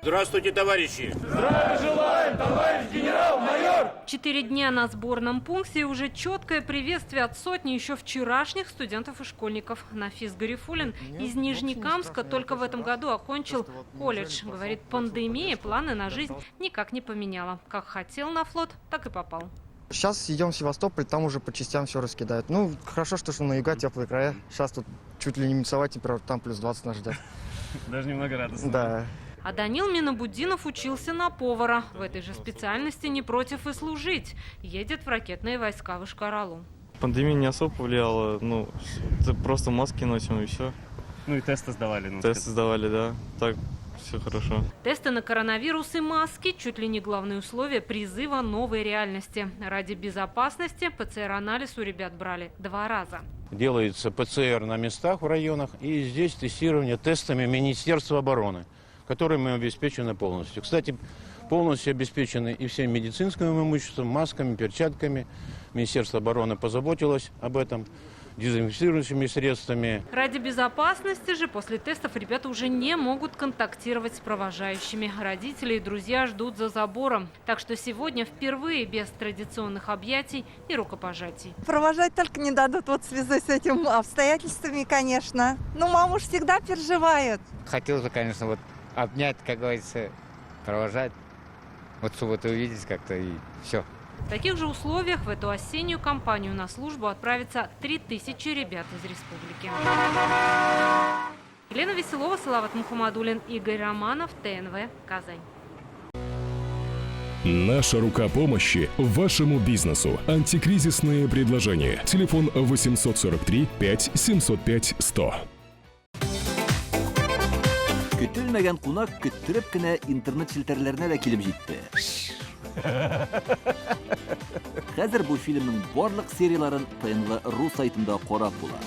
Здравствуйте, товарищи! Здравия желаем, товарищ генерал-майор! 4 дня на сборном пункте и уже четкое приветствие от сотни еще вчерашних студентов и школьников. Нафис Гарифуллин из Нижнекамска только в этом году окончил колледж. Говорит, пандемия планы на жизнь никак не поменяла. Как хотел на флот, так и попал. Сейчас идем в Севастополь, там уже по частям все раскидают. Ну, хорошо, что на юга теплые края. Сейчас тут чуть ли не минусовая температура, там плюс 20 нас ждет. Даже немного радостно. Да. А Данил Минобудинов учился на повара. В этой же специальности не против и служить. Едет в ракетные войска в Ишкаралу. Пандемия не особо повлияла, ну, просто маски носим и все. Ну и тесты сдавали. Тесты сдавали, да, так все хорошо. Тесты на коронавирус и маски – чуть ли не главные условия призыва новой реальности. Ради безопасности ПЦР-анализ у ребят брали 2 раза. Делается ПЦР на местах в районах, и здесь тестирование тестами Министерства обороны, которым мы обеспечены полностью. Кстати, полностью обеспечены и всем медицинским имуществом, масками, перчатками. Министерство обороны позаботилось об этом, дезинфицирующими средствами. Ради безопасности же после тестов ребята уже не могут контактировать с провожающими. Родители и друзья ждут за забором. Так что сегодня впервые без традиционных объятий и рукопожатий. Провожать только не дадут вот в связи с этими обстоятельствами, конечно. Но мама уж всегда переживает. Хотелось бы, конечно, вот обнять, как говорится, провожать. Вот чтобы это увидеть как-то и все. В таких же условиях в эту осеннюю кампанию на службу отправится 3000 ребят из республики. Елена Веселова, Салават Мухаммадуллин, Игорь Романов, ТНВ, Казань. Наша рука помощи вашему бизнесу. Антикризисные предложения. Телефон 843 5 705 100. Көтелмәгән кунак көттүреп кенә интернет челтәрләренә дә килеп җитте. Хәзер бу фильмның барлык серияларын ТНВ.ру сайтында карап була.